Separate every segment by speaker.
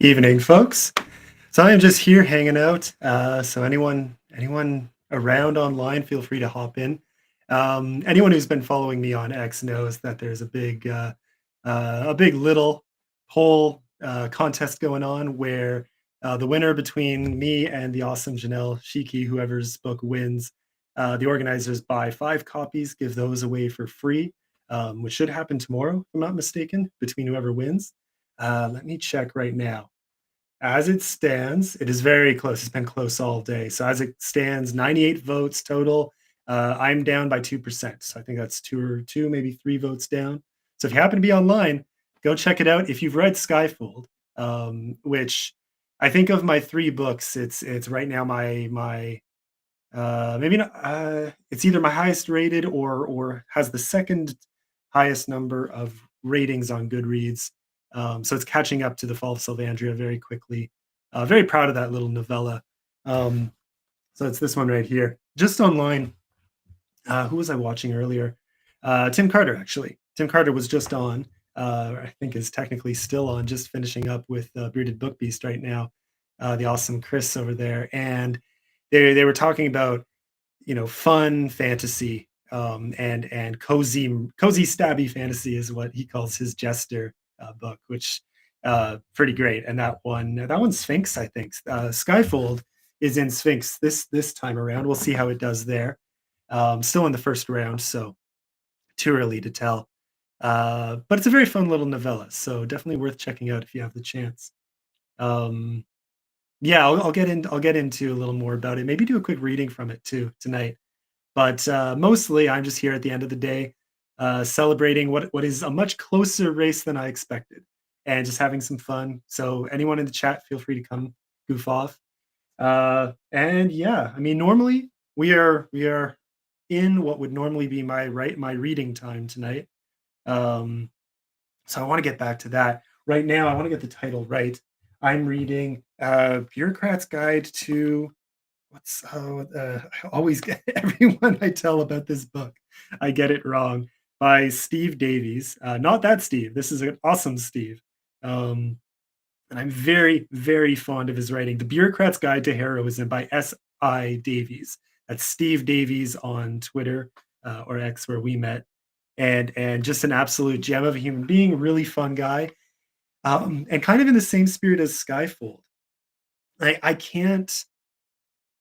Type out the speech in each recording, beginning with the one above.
Speaker 1: Evening, folks. So I am just here hanging out. So anyone around online, feel free to hop in. Anyone who's been following me on X knows that there's a big little poll contest going on where the winner between me and the awesome Janelle Shiki, whoever's book wins, the organizers buy 5 copies, give those away for free, which should happen tomorrow, if I'm not mistaken, between whoever wins. Let me check right now. As it stands, it is very close. It's been close all day. So as it stands, 98 votes total. I'm down by 2%. So I think that's two, maybe 3 votes down. So if you happen to be online, go check it out. If you've read Skyfold, which I think of my 3 books, it's right now my maybe not. It's either my highest rated or has the second highest number of ratings on Goodreads. So it's catching up to The Fall of Sylvandria very quickly. Very proud of that little novella. Um, so it's this one right here. Just online. Who was I watching earlier? Tim Carter, actually. Tim Carter was just on. I think is technically still on, just finishing up with Bearded Book Beast right now. The awesome Chris over there, and they were talking about fun fantasy, and cozy stabby fantasy is what he calls his Jester book, which pretty great. And that one's Sphinx, I think. Skyfold is in Sphinx this time around. We'll see how it does there. Still in the first round, so too early to tell. But it's a very fun little novella, so definitely worth checking out if you have the chance. Um, yeah, I'll get into a little more about it. Maybe do a quick reading from it too tonight. But mostly, I'm just here at the end of the day, celebrating what is a much closer race than I expected, and just having some fun. So anyone in the chat, feel free to come goof off. And yeah, I mean, normally we are in what would normally be my reading time tonight. Um, so I want to get back to that. Right now, I want to get the title right. I'm reading Bureaucrat's Guide to I always get everyone I tell about this book, I get it wrong, by Steve Davies. Not that Steve. This is an awesome Steve. Um, and I'm very, very fond of his writing. The Bureaucrat's Guide to Heroism by S.I. Davies. That's Steve Davies on Twitter, or X, where we met. And just an absolute gem of a human being, really fun guy. And kind of in the same spirit as Skyfold. I can't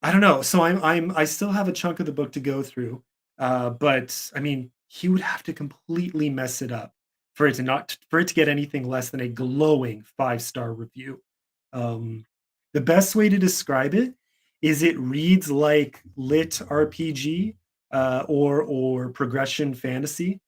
Speaker 1: I don't know. So I still have a chunk of the book to go through, but I mean, he would have to completely mess it up for it to get anything less than a glowing 5-star review. Um, the best way to describe it is it reads like lit RPG, or progression fantasy.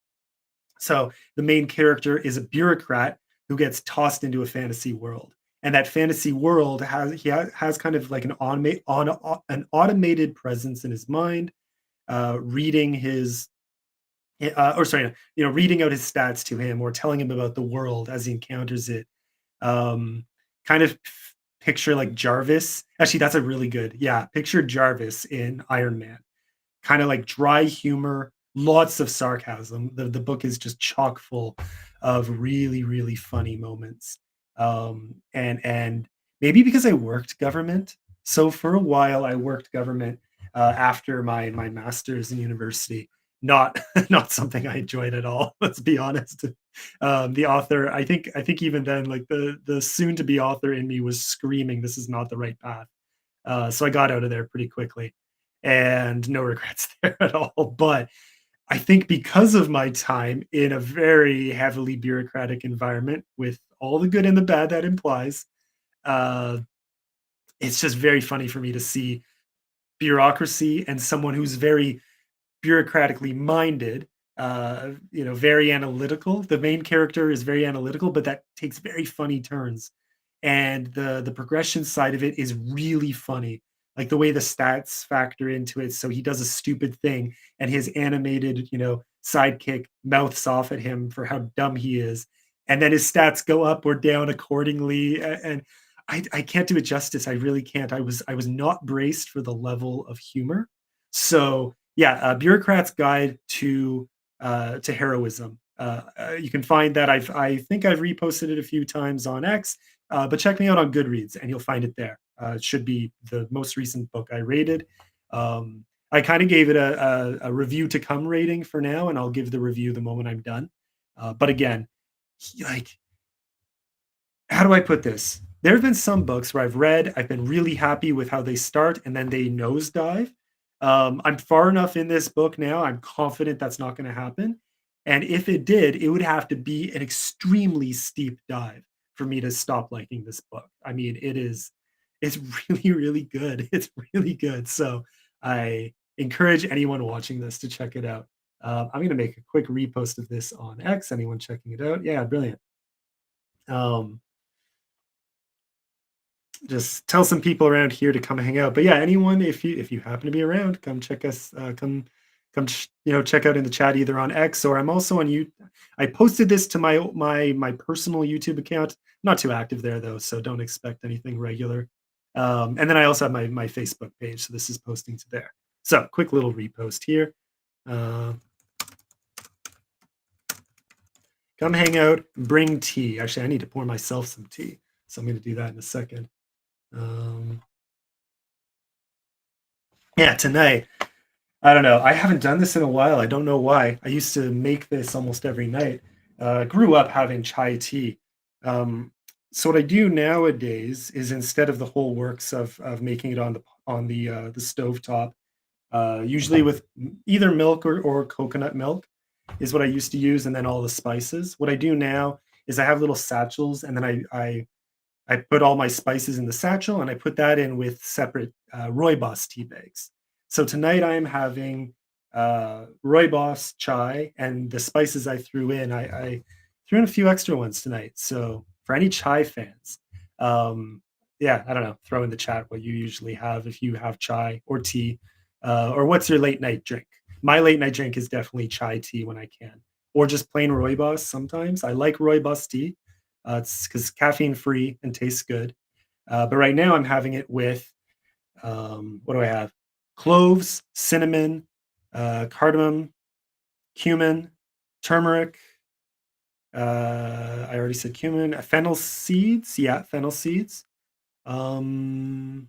Speaker 1: So the main character is a bureaucrat who gets tossed into a fantasy world, and that fantasy world has kind of like an automated presence in his mind, reading his or sorry, reading out his stats to him or telling him about the world as he encounters it. Um, kind of picture like Jarvis. Actually, that's a really good, yeah. Picture Jarvis in Iron Man, kind of like dry humor, lots of sarcasm. The book is just chock full of really, really funny moments. And maybe because I worked government. So for a while I worked government after my master's in university. Not not something I enjoyed at all, let's be honest. The author, I think even then, like the soon to be author in me was screaming, this is not the right path. So I got out of there pretty quickly, and no regrets there at all. But I think because of my time in a very heavily bureaucratic environment with all the good and the bad that implies, uh, it's just very funny for me to see bureaucracy and someone who's very bureaucratically minded, very analytical. The main character is very analytical, but that takes very funny turns. And the progression side of it is really funny. Like the way the stats factor into it. So he does a stupid thing and his animated, sidekick mouths off at him for how dumb he is. And then his stats go up or down accordingly. And I can't do it justice. I really can't. I was not braced for the level of humor. So yeah, Bureaucrat's Guide to Heroism. You can find that I think I've reposted it a few times on X. But check me out on Goodreads, and you'll find it there. It should be the most recent book I rated. I kind of gave it a review to come rating for now, and I'll give the review the moment I'm done. But again, like, how do I put this? There have been some books where I've been really happy with how they start, and then they nosedive. I'm far enough in this book now, I'm confident that's not gonna happen, and if it did, it would have to be an extremely steep dive for me to stop liking this book. I mean, it's really, really good. It's really good, so I encourage anyone watching this to check it out. I'm gonna make a quick repost of this on X, anyone checking it out? Yeah, brilliant. Um just tell some people around here to come hang out. But yeah, anyone, if you happen to be around, come check us. Check out in the chat either on X, or I'm also on you. I posted this to my personal YouTube account. I'm not too active there though, so don't expect anything regular. And then I also have my Facebook page, so this is posting to there. So quick little repost here. Uh, Come hang out, bring tea. Actually, I need to pour myself some tea, so I'm going to do that in a second. Um, yeah, tonight. I don't know. I haven't done this in a while. I don't know why. I used to make this almost every night. Grew up having chai tea. Um, so what I do nowadays is, instead of the whole works of making it on the stove top, usually with either milk or coconut milk, is what I used to use, and then all the spices. What I do now is I have little satchels, and then I put all my spices in the satchel, and I put that in with separate rooibos tea bags. So tonight I am having rooibos chai, and the spices I threw in, I threw in a few extra ones tonight. So for any chai fans, um, yeah, I don't know, throw in the chat what you usually have if you have chai or tea, or what's your late night drink. My late night drink is definitely chai tea when I can, or just plain rooibos sometimes. I like rooibos tea. It's because caffeine free and tastes good. But right now I'm having it with, what do I have? Cloves, cinnamon, cardamom, cumin, turmeric. I already said cumin. Fennel seeds. Yeah, fennel seeds. Um,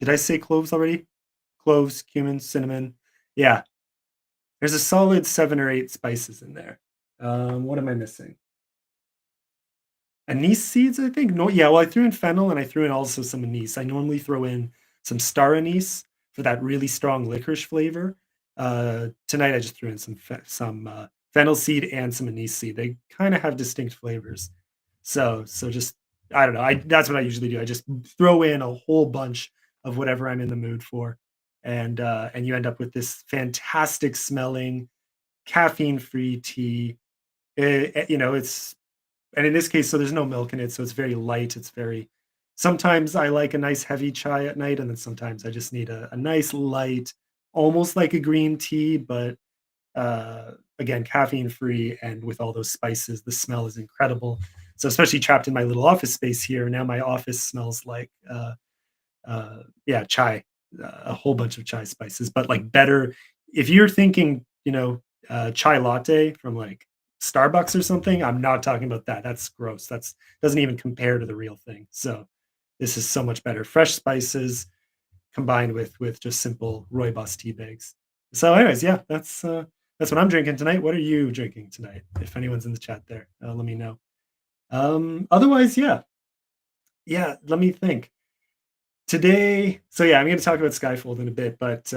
Speaker 1: did I say cloves already? Cloves, cumin, cinnamon. Yeah, there's a solid 7 or 8 spices in there. What am I missing? Anise seeds, I think? No, yeah, well, I threw in fennel, and I threw in also some anise. I normally throw in some star anise for that really strong licorice flavor. Tonight I just threw in some fennel seed and some anise seed. They kind of have distinct flavors. So just, I don't know. I That's what I usually do. I just throw in a whole bunch of whatever I'm in the mood for, and you end up with this fantastic smelling caffeine-free tea. It's, and in this case, so there's no milk in it, so it's very light. It's very, sometimes I like a nice heavy chai at night, and then sometimes I just need a nice light, almost like a green tea, but again, caffeine free, and with all those spices, the smell is incredible. So especially trapped in my little office space here, now my office smells like yeah, chai, a whole bunch of chai spices, but like better. If you're thinking, chai latte from like Starbucks or something, I'm not talking about that. That's gross. That's doesn't even compare to the real thing. So this is so much better. Fresh spices combined with just simple rooibos tea bags. So, anyways, yeah, that's what I'm drinking tonight. What are you drinking tonight? If anyone's in the chat there, let me know. Otherwise, yeah, yeah. Let me think. Today, so yeah, I'm going to talk about Skyfold in a bit, but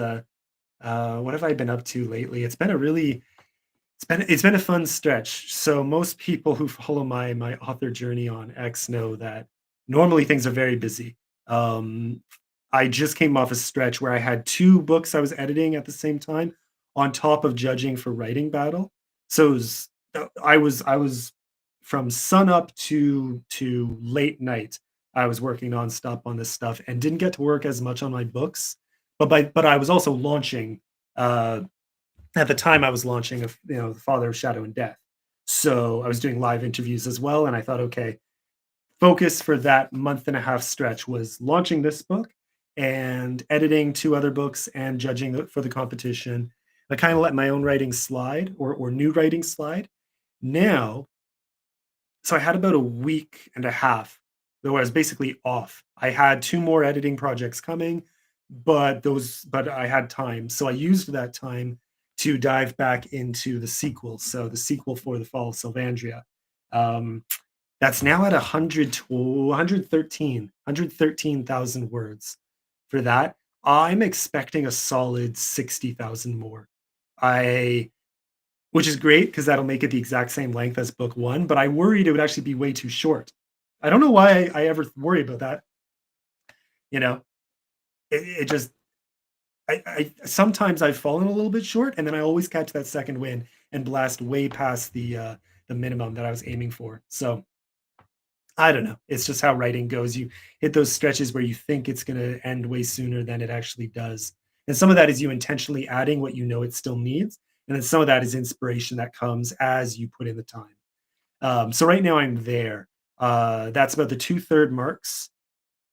Speaker 1: what have I been up to lately? It's been a fun stretch. So most people who follow my author journey on X know that normally things are very busy. Um, I just came off a stretch where I had 2 books I was editing at the same time, on top of judging for writing battle. So I was from sunup to late night. I was working nonstop on this stuff and didn't get to work as much on my books. But I was also launching. At the time, I was launching The Father of Shadow and Death. So I was doing live interviews as well, and I thought, okay, focus for that month and a half stretch was launching this book and editing 2 other books and judging for the competition. I kind of let my own writing slide, or new writing slide. Now, so I had about a week and a half though I was basically off. I had 2 more editing projects coming, but I had time, so I used that time to dive back into the sequel. So the sequel for The Fall of Sylvandria. Um, that's now at 100 to 113,000 words for that. I'm expecting a solid 60,000 more. I Which is great because 'cause that'll make it the exact same length as book 1, but I worried it would actually be way too short. I don't know why I ever worry about that, you know? It just I sometimes I've fallen a little bit short, and then I always catch that second wind and blast way past the minimum that I was aiming for. So, I don't know. It's just how writing goes. You hit those stretches where you think it's gonna end way sooner than it actually does. And some of that is you intentionally adding what you know it still needs, and then some of that is inspiration that comes as you put in the time. So right now I'm there. That's about the two-third marks.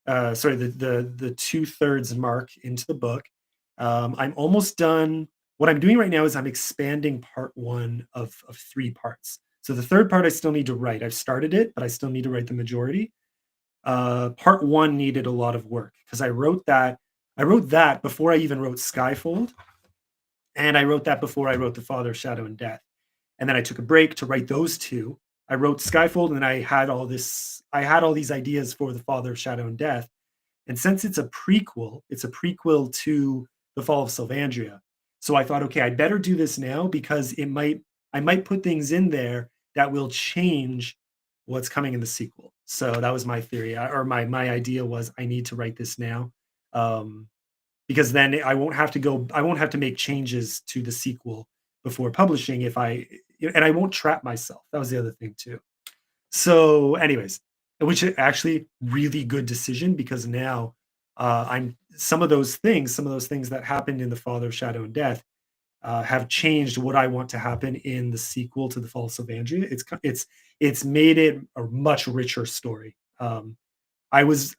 Speaker 1: Sorry, the two-thirds mark into the book. I'm almost done. What I'm doing right now is I'm expanding part one of three parts. So the third part I still need to write. I've started it, but I still need to write the majority. Part one needed a lot of work because I wrote that. I wrote that before I even wrote Skyfold, and I wrote that before I wrote The Father, Shadow, and Death. And then I took a break to write those two. I wrote Skyfold, and I had all this. I had all these ideas for The Father, Shadow, and Death. And since it's a prequel to The Fall of Sylvandria. So I thought, okay, I better do this now because I might put things in there that will change what's coming in the sequel. So that was my theory, or my idea was I need to write this now, um, because then I won't have to make changes to the sequel before publishing if and I won't trap myself. That was the other thing too. So, anyways, which is actually really good decision because now I'm some of those things that happened in The Father, Shadow, and Death have changed what I want to happen in the sequel to The Fall of Sylvandria. It's made it a much richer story. I was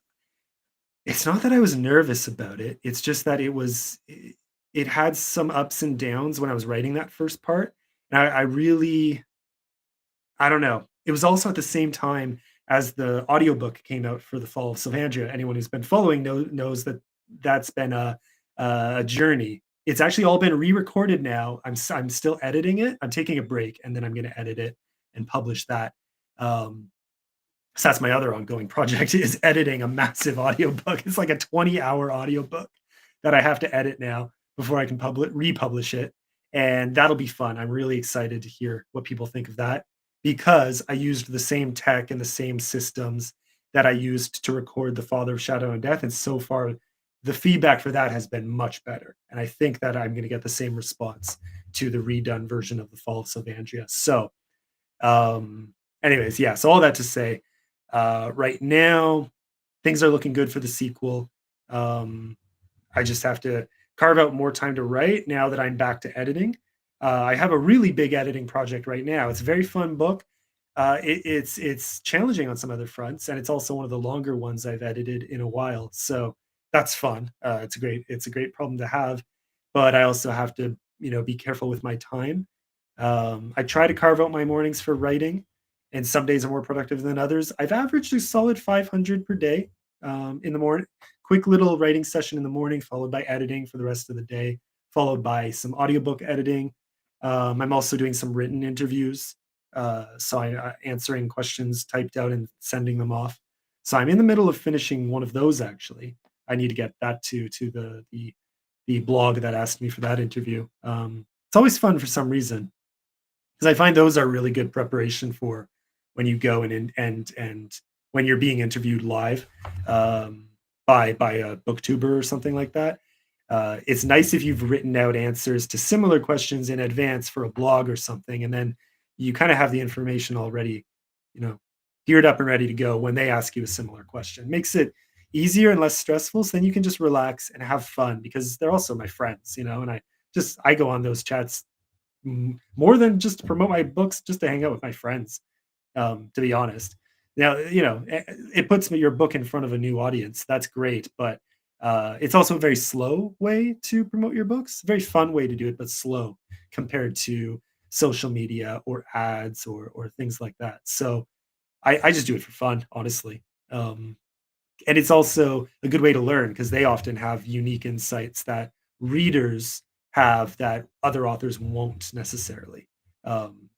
Speaker 1: It's not that I was nervous about it. It's just that it had some ups and downs when I was writing that first part. And I really I don't know. It was also at the same time as the audiobook came out for The Fall of Sylvandria. Anyone who's been following knows that that's been a journey. It's actually all been re-recorded now. I'm still editing it. I'm taking a break, and then I'm gonna edit it and publish that. Um, so that's my other ongoing project is editing a massive audiobook. It's like a 20-hour audiobook that I have to edit now before I can republish it. And that'll be fun. I'm really excited to hear what people think of that because I used the same tech and the same systems that I used to record The Father of Shadow and Death. And so far, the feedback for that has been much better. And I think that I'm going to get the same response to the redone version of The Fall of Sylvandria. So, anyways, yeah. So all that to say, right now, things are looking good for the sequel. Um, I just have to carve out more time to write now that I'm back to editing. I have a really big editing project right now. It's a very fun book. It's challenging on some other fronts, and it's also one of the longer ones I've edited in a while. So that's fun. It's a great problem to have, but I also have to be careful with my time. I try to carve out my mornings for writing, and some days are more productive than others. I've averaged a solid 500 per day in the morning. Quick little writing session in the morning, followed by editing for the rest of the day, followed by some audiobook editing. I'm also doing some written interviews. So I answering questions typed out and sending them off. So I'm in the middle of finishing one of those actually. I need to get that to the blog that asked me for that interview. It's always fun for some reason because I find those are really good preparation for when you go and when you're being interviewed live um, by a booktuber or something like that. It's nice if you've written out answers to similar questions in advance for a blog or something, and then you kind of have the information already, you know, geared up and ready to go when they ask you a similar question. Makes it easier and less stressful, so then you can just relax and have fun because they're also my friends, and I go on those chats more than just to promote my books, just to hang out with my friends, to be honest. Now, it puts your book in front of a new audience. That's great, but it's also a very slow way to promote your books. Very fun way to do it, but slow compared to social media or ads or things like that. So I just do it for fun, honestly. Um, and it's also a good way to learn because they often have unique insights that readers have that other authors won't necessarily. Um,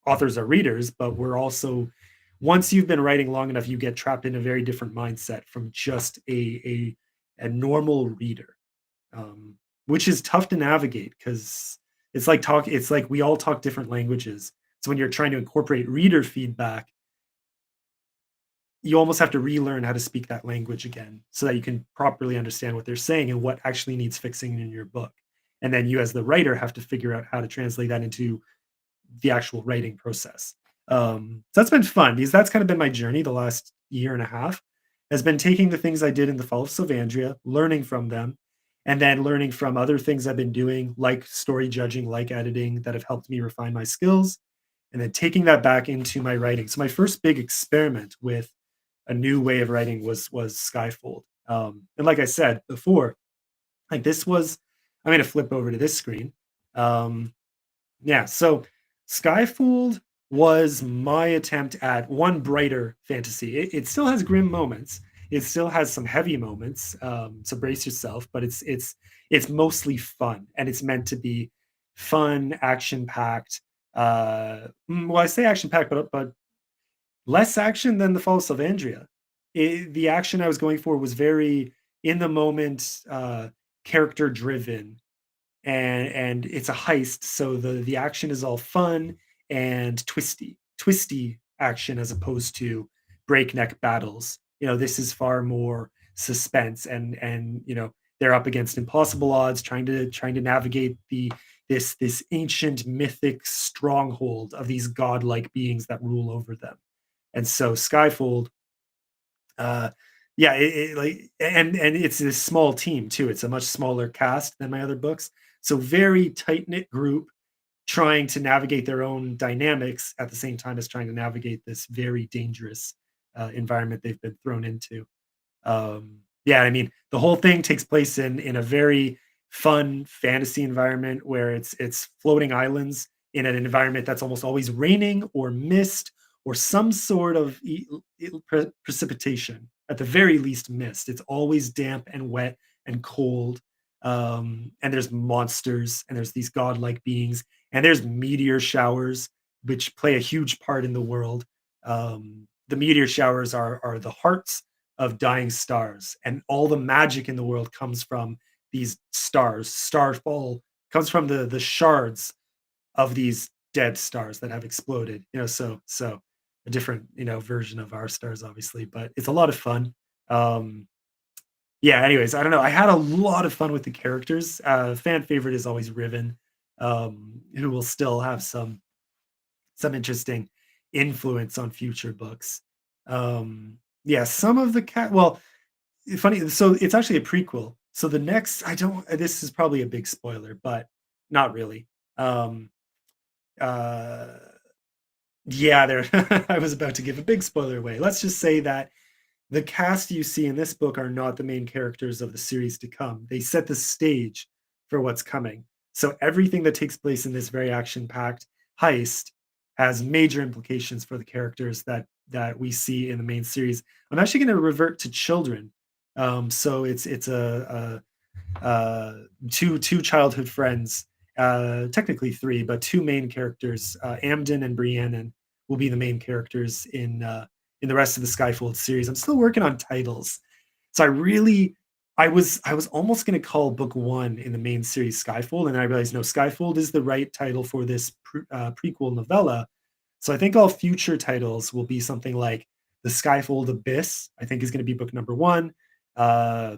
Speaker 1: Authors are readers, but we're also once you've been writing long enough, you get trapped in a very different mindset from just a normal reader, um, which is tough to navigate because it's like we all talk different languages. So when you're trying to incorporate reader feedback, you almost have to relearn how to speak that language again so that you can properly understand what they're saying and what actually needs fixing in your book. And then you as the writer have to figure out how to translate that into the actual writing process. So that's been fun because that's kind of been my journey the last year and a half has been taking the things I did in the Fall of Sylvandria, learning from them, and then learning from other things I've been doing, like story judging, like editing, that have helped me refine my skills, and then taking that back into my writing. So my first big experiment with a new way of writing was Skyfold. And like I said before, like this was, I'm going to flip over to this screen. Um, yeah, so Skyfold was my attempt at one brighter fantasy. It still has grim moments. It still has some heavy moments. So brace yourself, but it's mostly fun, and it's meant to be fun, action packed. Well, I say action packed, but less action than the Fall of Sylvandria. The action I was going for was very in the moment, character driven, and it's a heist, so the action is all fun and twisty action as opposed to breakneck battles. This is far more suspense, and they're up against impossible odds, trying to navigate this ancient mythic stronghold of these godlike beings that rule over them. And so Skyfold, uh, yeah, and it's this small team too. It's a much smaller cast than my other books, so very tight knit group trying to navigate their own dynamics at the same time as trying to navigate this very dangerous environment they've been thrown into. Yeah, I mean, the whole thing takes place in a very fun fantasy environment where it's floating islands in an environment that's almost always raining or mist or some sort of precipitation. At the very least, mist. It's always damp and wet and cold. And there's monsters and there's these godlike beings and there's meteor showers which play a huge part in the world. The meteor showers are the hearts of dying stars, and all the magic in the world comes from these stars. Starfall comes from the shards of these dead stars that have exploded. So a different version of our stars, obviously, but it's a lot of fun. Um, yeah. Anyways, I don't know. I had a lot of fun with the characters. Fan favorite is always Riven, who will still have some interesting influence on future books. Yeah, some of the cat. Well, funny. So it's actually a prequel. So the next, I don't. This is probably a big spoiler, but not really. Um, uh, yeah, there. I was about to give a big spoiler away. Let's just say that the cast you see in this book are not the main characters of the series to come. They set the stage for what's coming. So everything that takes place in this very action-packed heist has major implications for the characters that we see in the main series. I'm actually going to revert to children. So it's two childhood friends, technically three, but two main characters, Amden and Briannon, will be the main characters in the rest of the Skyfold series. I'm still working on titles, so I was almost going to call book one in the main series Skyfold, and then I realized no, Skyfold is the right title for this prequel novella. So I think all future titles will be something like the Skyfold Abyss. I think is going to be book number one. Uh,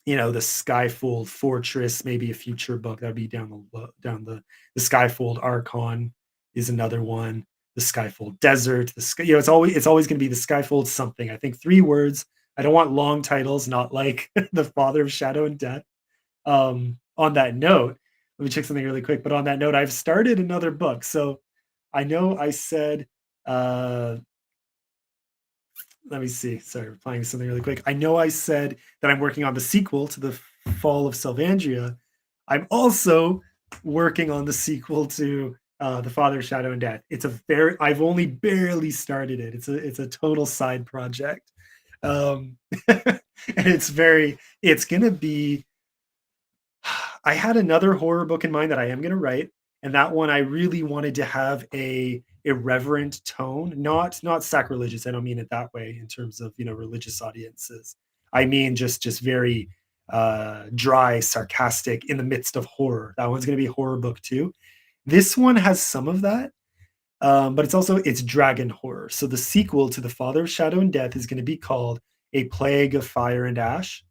Speaker 1: the Skyfold Fortress, maybe a future book that would be down the Skyfold Archon is another one. The Skyfold Desert, it's always going to be the Skyfold something. I think three words. I don't want long titles, not like the Father of Shadow and Death. On that note, let me check something really quick. But on that note, I've started another book. So I know I said let me see. Sorry, replying to something really quick. I know I said that I'm working on the sequel to the Fall of Sylvandria. I'm also working on the sequel to The Father of Shadow and Death. It's a very I've only barely started it. It's a total side project. And it's gonna be I had another horror book in mind that I am gonna write, and that one I really wanted to have a irreverent tone, not sacrilegious. I don't mean it that way in terms of religious audiences. I mean just very dry, sarcastic in the midst of horror. That one's gonna be a horror book too. This one has some of that, but it's dragon horror. So the sequel to The Father of Shadow and Death is going to be called A Plague of Fire and Ash.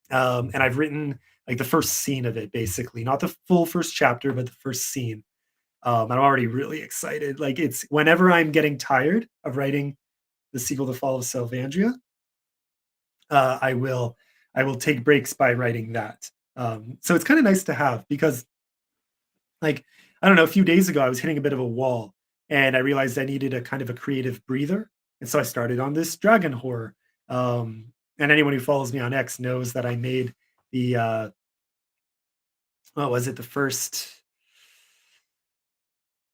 Speaker 1: And I've written like the first scene of it, basically, not the full first chapter, but the first scene. I'm already really excited. Like it's whenever I'm getting tired of writing the sequel to Fall of Salvandria, uh, I will I will take breaks by writing that. So it's kind of nice to have because like I don't know, a few days ago I was hitting a bit of a wall and I realized I needed a kind of a creative breather. And so I started on this dragon horror. And anyone who follows me on X knows that I made the what was it, the first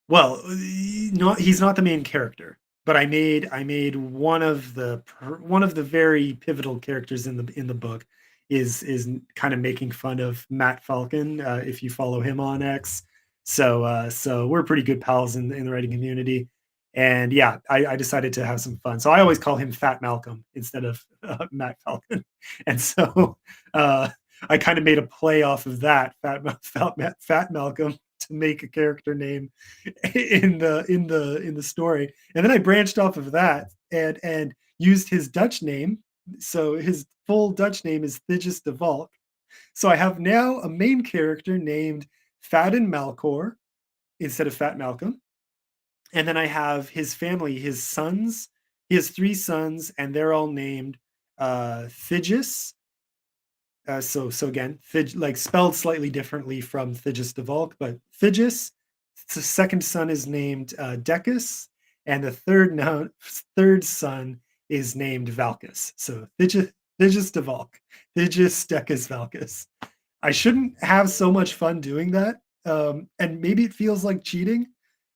Speaker 1: well, not he's not the main character, but I made one of the very pivotal characters in the book is kind of making fun of Matt Falcon, if you follow him on X. So we're pretty good pals in the writing community, and yeah, I decided to have some fun. So I always call him Fat Malcolm instead of Matt Falcon, and so uh, I kind of made a play off of that Fat Malcolm to make a character name in the story, and then I branched off of that and used his Dutch name. So his full Dutch name is Thijs de Valk. So I have now a main character named Fadden Malcor instead of Fat Malcolm, and then I have his family, his sons. He has three sons, and they're all named Thijs. So again, like spelled slightly differently from Thijs de Valk, but Thijs. The second son is named Decus, and the third son is named Valkus. So Thijs de Valk, Thijs Decus Valkus. I shouldn't have so much fun doing that, and maybe it feels like cheating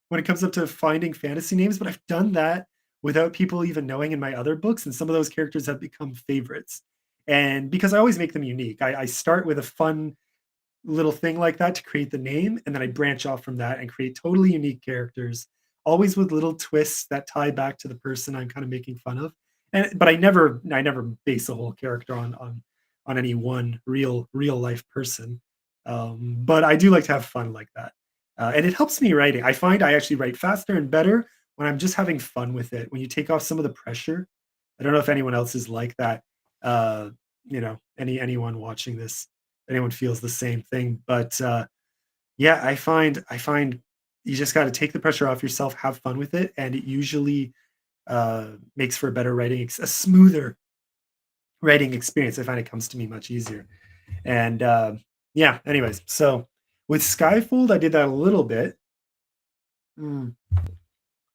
Speaker 1: when it comes up to finding fantasy names, but I've done that without people even knowing in my other books, and some of those characters have become favorites. And because I always make them unique, I start with a fun little thing like that to create the name, and then I branch off from that and create totally unique characters, always with little twists that tie back to the person I'm kind of making fun of. And but I never base a whole character on any one real life person. But I do like to have fun like that. And it helps me writing. I find I actually write faster and better when I'm just having fun with it. When you take off some of the pressure. I don't know if anyone else is like that. Uh, anyone watching this, anyone feels the same thing. But yeah, I find you just got to take the pressure off yourself, have fun with it, and it usually makes for a better a smoother writing experience. I find it comes to me much easier. And yeah, anyways, so with Skyfold, I did that a little bit. Mm.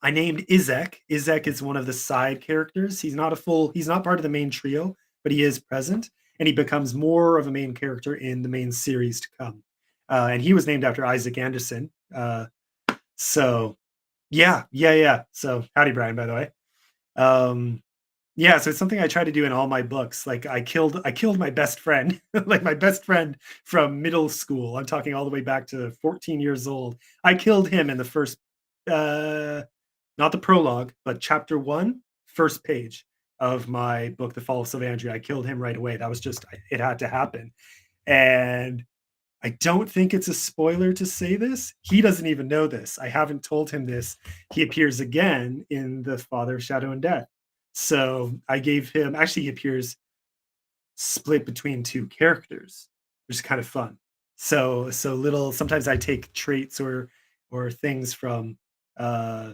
Speaker 1: I named Izek. Izek is one of the side characters. He's not part of the main trio, but he is present, and he becomes more of a main character in the main series to come. And he was named after Isaac Anderson. So yeah. So howdy, Brian, by the way. Um, yeah, so it's something I try to do in all my books. Like I killed my best friend, like my best friend from middle school. I'm talking all the way back to 14 years old. I killed him in the first uh not the prologue, but chapter one, first page of my book, The Fall of Sylvandria. I killed him right away. That was just it had to happen. And I don't think it's a spoiler to say this. He doesn't even know this. I haven't told him this. He appears again in The Father of Shadow and Death. So I gave him, actually, he appears split between two characters, which is kind of fun. So little, sometimes I take traits or things from, uh,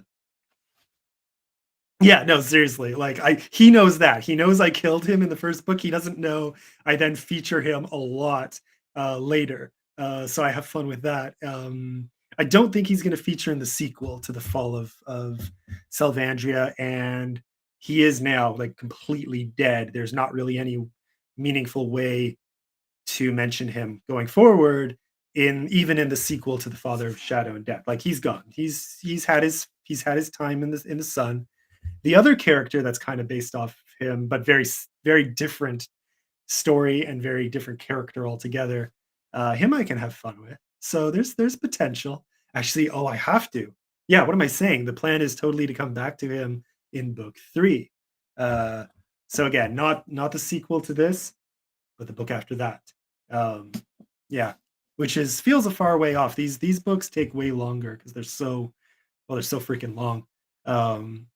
Speaker 1: yeah, no, seriously. Like he knows that. He knows I killed him in the first book. He doesn't know I then feature him a lot later. So I have fun with that. I don't think he's going to feature in the sequel to the Fall of Selvandria, and he is now like completely dead. There's not really any meaningful way to mention him going forward. in even in the sequel to The Father of Shadow and Death. Like he's gone. He's had his time in the sun. The other character that's kind of based off him, but very different story and very different character altogether. Him I can have fun with. So there's potential. Actually, oh, I have to. Yeah, what am I saying? The plan is totally to come back to him in book 3. Uh, so again, not the sequel to this, but the book after that. Um, yeah, which is feels a far way off. These books take way longer because they're so freaking long. Um,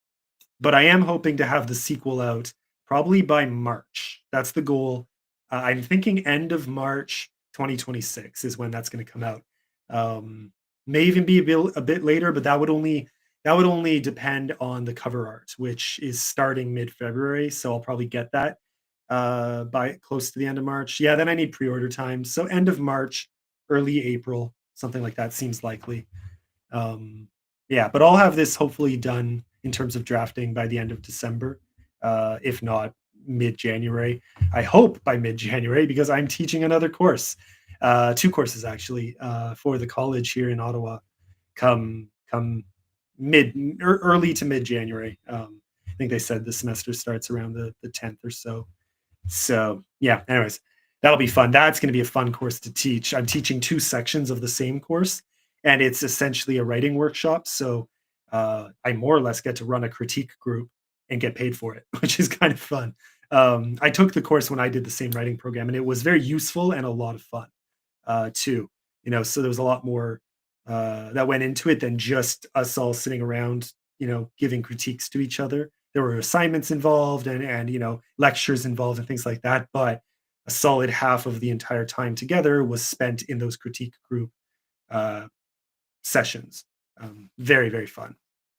Speaker 1: but I am hoping to have the sequel out probably by March. That's the goal. I'm thinking end of March 2026 is when that's going to come out. Um, may even be a bit later, but that would only depend on the cover art, which is starting mid February. So I'll probably get that by close to the end of March. Yeah, then I need pre-order time. So end of March, early April, something like that seems likely. Um, yeah, but I'll have this hopefully done in terms of drafting by the end of December, if not mid-January. I hope by mid-January because I'm teaching another course, 2 courses actually, for the college here in Ottawa come early to mid-January. I think they said the semester starts around the 10th or so. So, yeah, anyways, that'll be fun. That's gonna be a fun course to teach. I'm teaching 2 sections of the same course, and it's essentially a writing workshop, so, I more or less get to run a critique group and get paid for it, which is kind of fun. I took the course when I did the same writing program, and it was very useful and a lot of fun, too. You know, so there was a lot more, that went into it than just us all sitting around, giving critiques to each other. There were assignments involved and lectures involved and things like that, but a solid half of the entire time together was spent in those critique group uh, sessions. Very, very fun.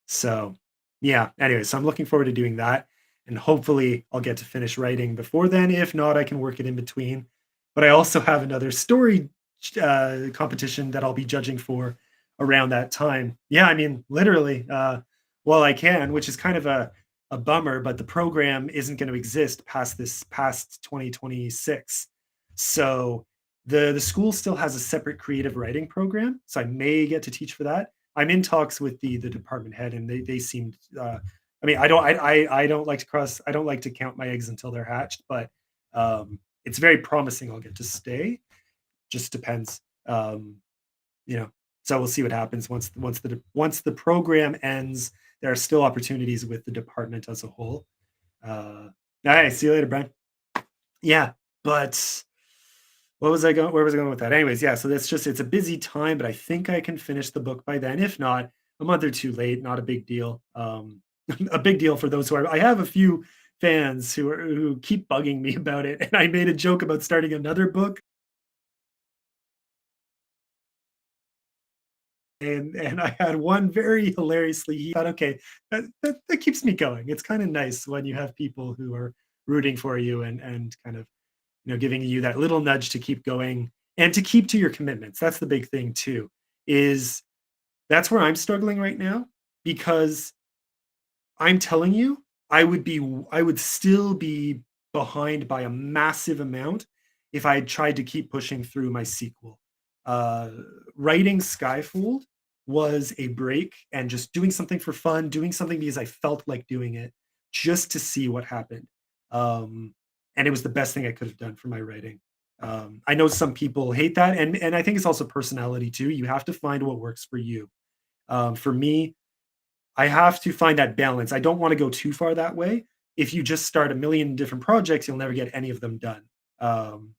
Speaker 1: So, yeah, anyway, so I'm looking forward to doing that. And hopefully I'll get to finish writing before then. If not, I can work it in between. But I also have another story competition that I'll be judging for around that time. Yeah, I mean, literally, well, I can, which is kind of a bummer, but the program isn't going to exist past 2026. So the school still has a separate creative writing program, so I may get to teach for that. I'm in talks with the department head, and they seemed. I mean, I don't like to cross. I don't like to count my eggs until they're hatched, but it's very promising. I'll get to stay. Just depends. You know, so we'll see what happens once the program ends. There are still opportunities with the department as a whole. All right, see you later, Brian. Yeah, but what was I going? Where was I going with that? Anyways, yeah. So it's a busy time, but I think I can finish the book by then. If not, a month or two late, not a big deal. A big deal for those who are. I have a few fans who keep bugging me about it, and I made a joke about starting another book, and I had one very hilariously. He thought, okay, that keeps me going. It's kind of nice when you have people who are rooting for you and kind of giving you that little nudge to keep going and to keep to your commitments. That's the big thing too. Is that's where I'm struggling right now because I'm telling you, I would still be behind by a massive amount if I had tried to keep pushing through my sequel. Uh, Writing Skyfold was a break and just doing something for fun, doing something because I felt like doing it just to see what happened. Um, and it was the best thing I could have done for my writing. I know some people hate that, and I think it's also personality too. You have to find what works for you. For me, I have to find that balance. I don't wanna go too far that way. If you just start a million different projects, you'll never get any of them done. Um,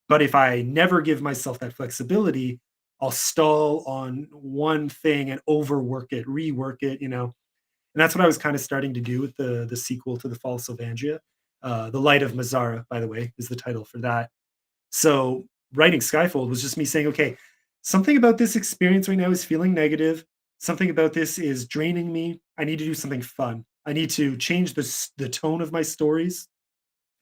Speaker 1: but if I never give myself that flexibility, I'll stall on one thing and overwork it, rework it, And that's what I was kinda starting to do with the sequel to The Fall of Sylvandria. The Light of Mazara, by the way, is the title for that. So writing Skyfold was just me saying, okay, something about this experience right now is feeling negative. Something about this is draining me. I need to do something fun. I need to change the tone of my stories.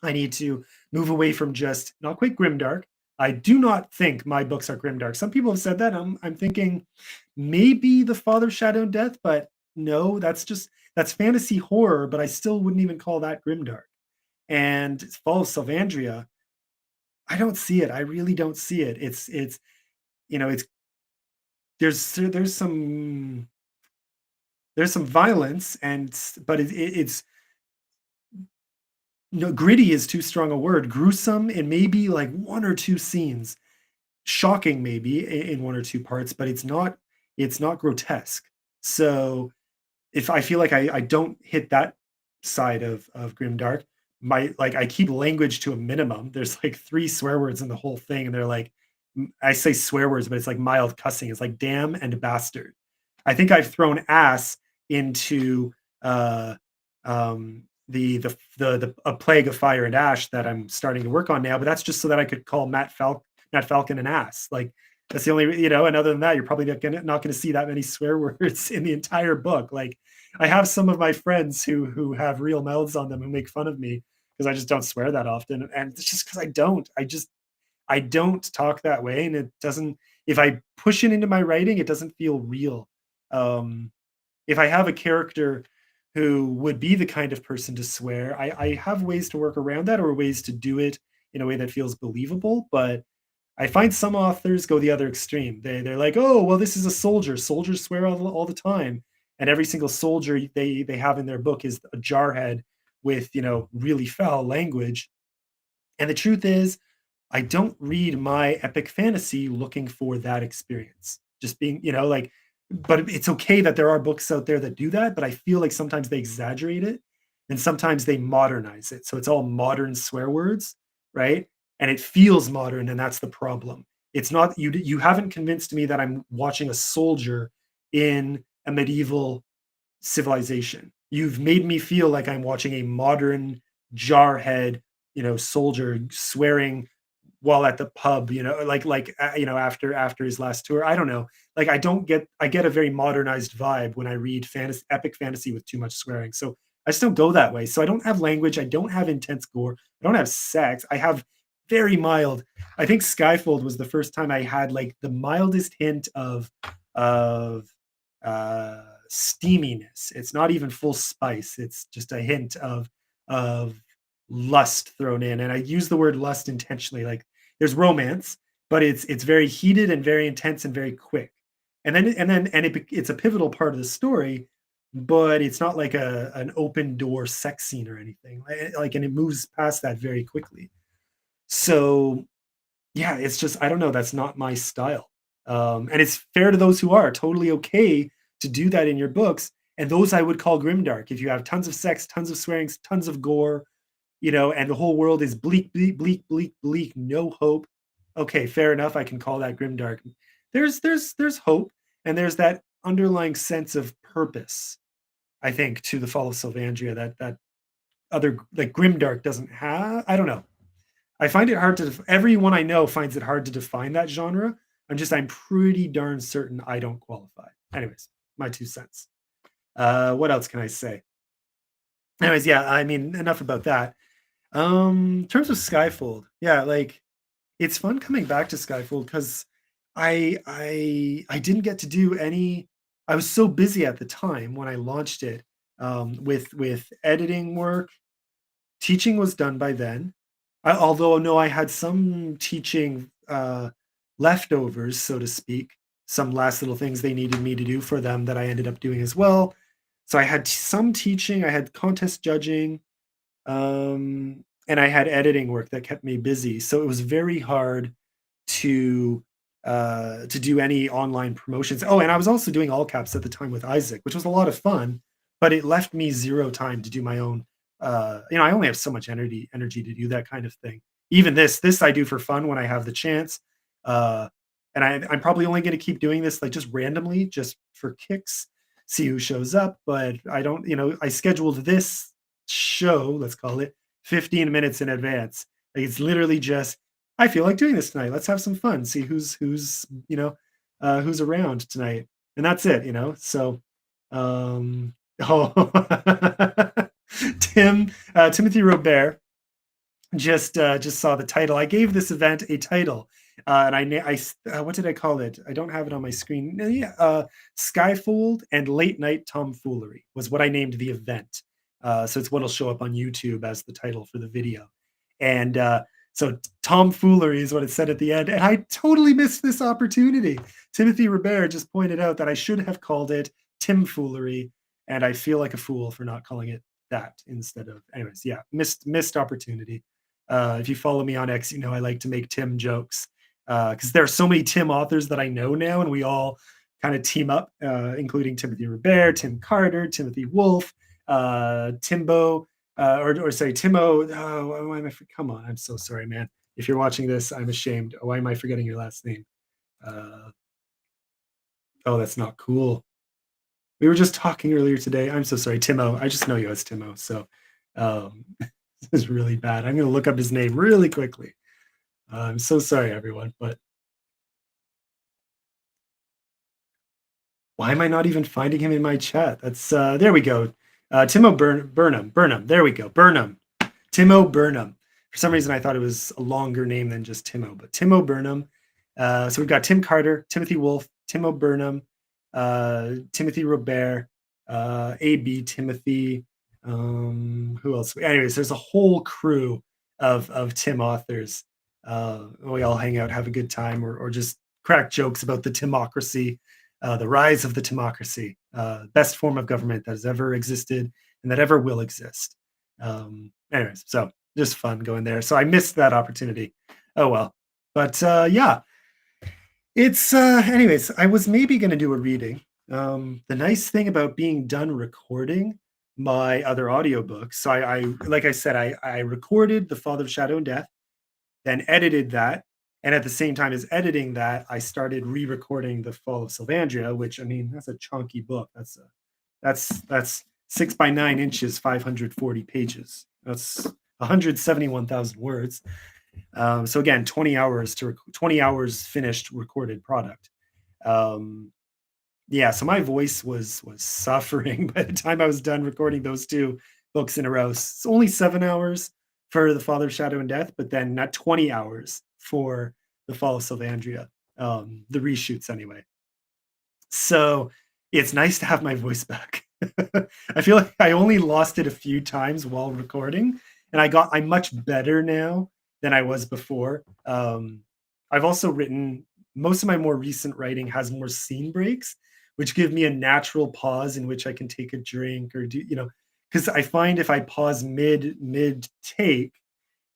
Speaker 1: I need to move away from just not quite grimdark. I do not think my books are grimdark. Some people have said that. I'm thinking maybe The Father Shadow and Death, but no, that's fantasy horror, but I still wouldn't even call that grimdark. And Fall of Sylvandria, I don't see it. I really don't see it. It's it's there's some violence but it's no, gritty is too strong a word. Gruesome and maybe like one or two scenes, shocking maybe in one or two parts, but it's not grotesque. So if I feel like I don't hit that side of grimdark, I keep language to a minimum. There's like 3 swear words in the whole thing, and they're like I say swear words, but it's like mild cussing. It's like damn and bastard. I think I've thrown ass into uh the A Plague of Fire and Ash that I'm starting to work on now, but that's just so that I could call Matt Falcon an ass. Like that's the only, and other than that, you're probably not gonna see that many swear words in the entire book. Like I have some of my friends who have real mouths on them who make fun of me because I just don't swear that often. And it's just because I don't. I don't talk that way. And it doesn't, if I push it into my writing, it doesn't feel real. Um, if I have a character who would be the kind of person to swear, I have ways to work around that or ways to do it in a way that feels believable. But I find some authors go the other extreme. They're like, oh, well, this is a soldier. Soldiers swear all the time, and every single soldier they have in their book is a jarhead with really foul language. And the truth is, I don't read my epic fantasy looking for that experience. Just being, like, but it's okay that there are books out there that do that, but I feel like sometimes they exaggerate it and sometimes they modernize it. So it's all modern swear words, right? And it feels modern, and that's the problem. It's not you haven't convinced me that I'm watching a soldier in a medieval civilization. You've made me feel like I'm watching a modern jarhead, soldier swearing while at the pub, after his last tour. I don't know. Like I get a very modernized vibe when I read fantasy epic fantasy with too much swearing. So I just don't go that way. So I don't have language, I don't have intense gore, I don't have sex. I have very mild. I think Skyfold was the first time I had like the mildest hint of steaminess. It's not even full spice. It's just a hint of lust thrown in. And I use the word lust intentionally. Like there's romance, but it's very heated and very intense and very quick. It's a pivotal part of the story, but it's not like an open door sex scene or anything. And it moves past that very quickly. So yeah, it's just I don't know, that's not my style. And it's fair to those who are totally okay to do that in your books, and those I would call grimdark. If you have tons of sex, tons of swearing, tons of gore, and the whole world is bleak, bleak, bleak, bleak, bleak, no hope. Okay, fair enough. I can call that grimdark. There's hope, and there's that underlying sense of purpose. I think to the Fall of Sylvandria that other like grimdark doesn't have. I don't know. I find it hard to. Everyone I know finds it hard to define that genre. I'm pretty darn certain I don't qualify. Anyways, my 2 cents. What else can I say? Anyways, yeah. I mean, enough about that. In terms of Skyfold, yeah, like it's fun coming back to Skyfold because I didn't get to do any. I was so busy at the time when I launched it with editing work. Teaching was done by then. Although no, I had some teaching leftovers, so to speak. Some last little things they needed me to do for them that I ended up doing as well. So I had some teaching. I had contest judging. And I had editing work that kept me busy, so it was very hard to do any online promotions. Oh, and I was also doing all caps at the time with Isaac, which was a lot of fun, but it left me 0 time to do my own, I only have so much energy to do that kind of thing. Even this I do for fun when I have the chance, uh, and I'm probably only gonna keep doing this, like, just randomly, just for kicks, see who shows up, but I don't I scheduled this show, let's call it, 15 minutes in advance. Like, it's literally just, "I feel like doing this tonight. Let's have some fun, see who's around tonight." And that's it. So, oh, Timothy Robert just saw the title. I gave this event a title, and what did I call it? I don't have it on my screen. No, yeah, Skyfold and Late Night Tomfoolery was what I named the event. So it's what'll show up on YouTube as the title for the video. And So tomfoolery is what it said at the end, and I totally missed this opportunity. Timothy Robert just pointed out that I should have called it Timfoolery, and I feel like a fool for not calling it that instead of. Anyways, yeah, missed opportunity. If you follow me on X, you know I like to make Tim jokes because there are so many Tim authors that I know now, and we all kind of team up, including Timothy Robert, Tim Carter, Timothy Wolf, Timbo, or say Timo. Oh, why am I? Come on, I'm so sorry, man. If you're watching this, I'm ashamed. Why am I forgetting your last name? Uh, oh, that's not cool. We were just talking earlier today. I'm so sorry, Timo. I just know you as Timo. So this is really bad. I'm going to look up his name really quickly. I'm so sorry, everyone. But why am I not even finding him in my chat? That's there we go. Timo Burnham. There we go. Burnham. Timo Burnham. For some reason, I thought it was a longer name than just Timo, but Timo Burnham. So we've got Tim Carter, Timothy Wolf, Timo Burnham, Timothy Robert, AB Timothy. Who else? Anyways, there's a whole crew of Tim authors. We all hang out, have a good time, or just crack jokes about the Timocracy, the rise of the Timocracy, best form of government that has ever existed and that ever will exist. Anyways, so just fun going there. So I missed that opportunity. Oh well. But yeah, it's anyways, I was maybe gonna do a reading. The nice thing about being done recording my other audiobooks, so I like I said, I recorded The Father of Shadow and Death, then edited that, and at the same time as editing that, I started re-recording The Fall of Sylvandria, which I mean, that's a chunky book. That's 6 by 9 inches, 540 pages. That's 171,000 words. So again, 20 hours 20 hours finished recorded product. Um, yeah, so my voice was suffering by the time I was done recording those two books in a row. It's only 7 hours for The Father of Shadow and Death, but then not 20 hours for The Fall of Sylvandria. The reshoots anyway. So it's nice to have my voice back. I feel like I only lost it a few times while recording, and I'm much better now than I was before. I've also written most of my more recent writing has more scene breaks, which give me a natural pause in which I can take a drink or do, because I find if I pause mid take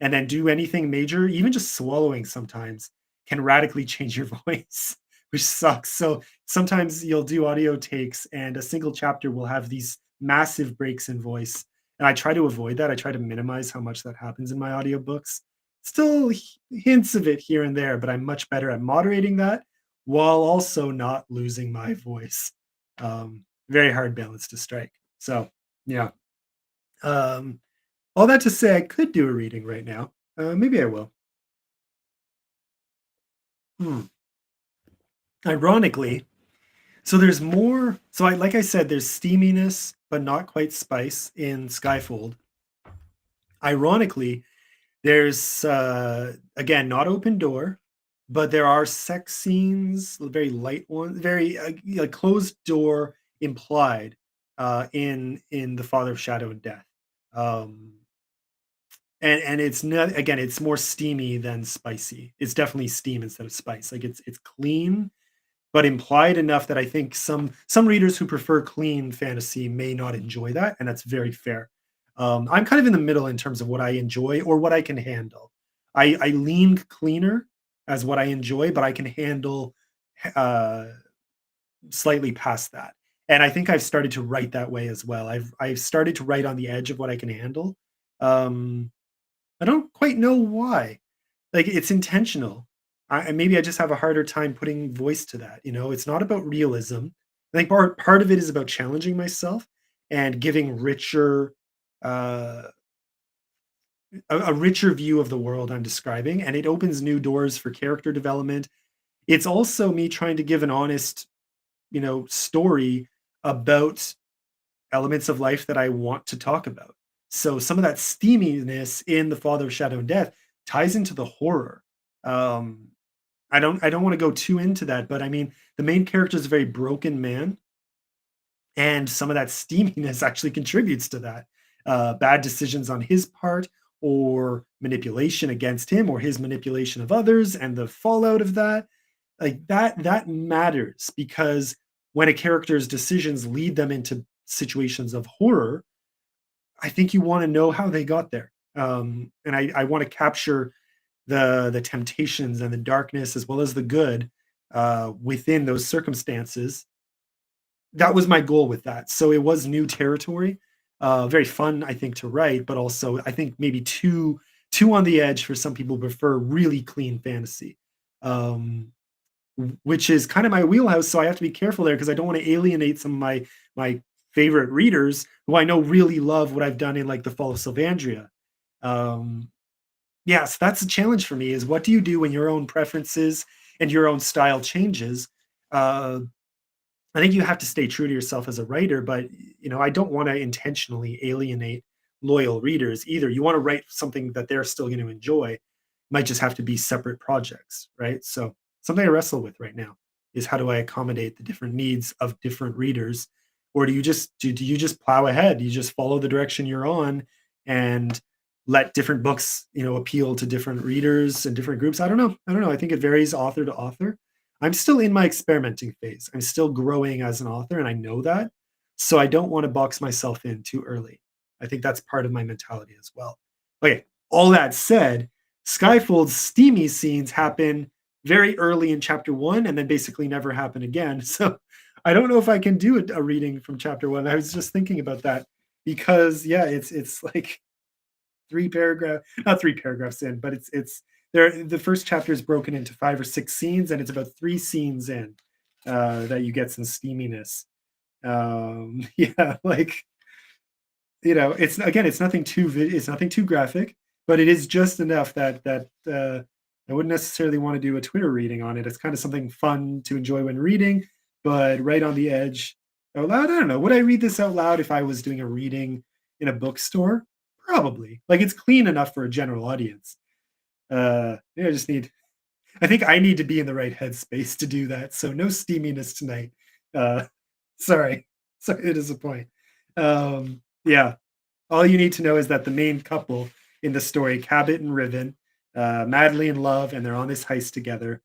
Speaker 1: and then do anything major, even just swallowing sometimes can radically change your voice, which sucks. So sometimes you'll do audio takes and a single chapter will have these massive breaks in voice. And I try to avoid that. I try to minimize how much that happens in my audiobooks. Still hints of it here and there, but I'm much better at moderating that while also not losing my voice. Very hard balance to strike. So, yeah. Um, all that to say, I could do a reading right now. Maybe I will. Hmm. Ironically, so there's more. So I like I said, there's steaminess, but not quite spice in Skyfold. Ironically, there's again not open door, but there are sex scenes, very light ones, very closed door implied in the Father of Shadow and Death. Um, and it's not again, it's more steamy than spicy. It's definitely steam instead of spice. Like it's clean, but implied enough that I think some readers who prefer clean fantasy may not enjoy that, and that's very fair. I'm kind of in the middle in terms of what I enjoy or what I can handle. I lean cleaner as what I enjoy, but I can handle uh, slightly past that. And I think I've started to write that way as well. I've started to write on the edge of what I can handle. Um, I don't quite know why. Like it's intentional. Maybe I just have a harder time putting voice to that. It's not about realism. I think part of it is about challenging myself and giving uh, a richer view of the world I'm describing, and it opens new doors for character development. It's also me trying to give an honest, story about elements of life that I want to talk about. So some of that steaminess in The Father of Shadow and Death ties into the horror. Um, I don't want to go too into that, but I mean the main character is a very broken man, and some of that steaminess actually contributes to that. Bad decisions on his part, or manipulation against him or his manipulation of others and the fallout of that. Like that matters because when a character's decisions lead them into situations of horror, I think you want to know how they got there. And I want to capture the temptations and the darkness as well as the good within those circumstances. That was my goal with that. So it was new territory. Very fun, I think, to write, but also I think maybe too on the edge for some people who prefer really clean fantasy. Um, which is kind of my wheelhouse, so I have to be careful there because I don't want to alienate some of my favorite readers who I know really love what I've done in like the Fall of Sylvandria. Um, yes, that's a challenge for me is what do you do when your own preferences and your own style changes? Uh, I think you have to stay true to yourself as a writer, but I don't want to intentionally alienate loyal readers either. You want to write something that they're still going to enjoy. Might just have to be separate projects, right? So something I wrestle with right now is how do I accommodate the different needs of different readers, or do you just plow ahead? You just follow the direction you're on and let different books appeal to different readers and different groups. I don't know. I think it varies author to author. I'm still in my experimenting phase. I'm still growing as an author, and I know that. So I don't want to box myself in too early. I think that's part of my mentality as well. Okay, all that said, Skyfold's steamy scenes happen very early in chapter one and then basically never happen again. So I don't know if I can do a reading from chapter one. I was just thinking about that because yeah, it's like not three paragraphs in, but it's there. The first chapter is broken into 5 or 6 scenes, and it's about 3 scenes in that you get some steaminess. Yeah, like it's again, it's nothing too graphic, but it is just enough that I wouldn't necessarily want to do a Twitter reading on it. It's kind of something fun to enjoy when reading, but right on the edge out loud. I don't know. Would I read this out loud if I was doing a reading in a bookstore? Probably. Like it's clean enough for a general audience. Yeah, I think I need to be in the right headspace to do that. So no steaminess tonight. Uh, sorry. Sorry to disappoint. Yeah. All you need to know is that the main couple in the story, Cabot and Riven, madly in love, and they're on this heist together.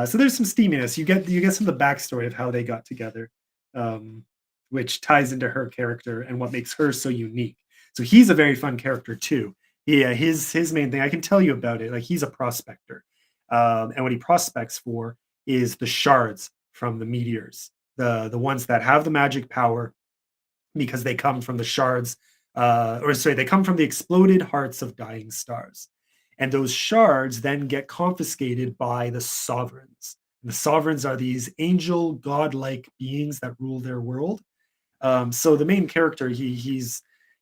Speaker 1: So there's some steaminess. You get some of the backstory of how they got together, um, which ties into her character and what makes her so unique. So he's a very fun character too. Yeah, his main thing I can tell you about it. Like he's a prospector, and what he prospects for is the shards from the meteors, the ones that have the magic power because they come from the shards, or sorry, they come from the exploded hearts of dying stars. And those shards then get confiscated by the sovereigns. And the sovereigns are these angel, godlike beings that rule their world. So the main character, you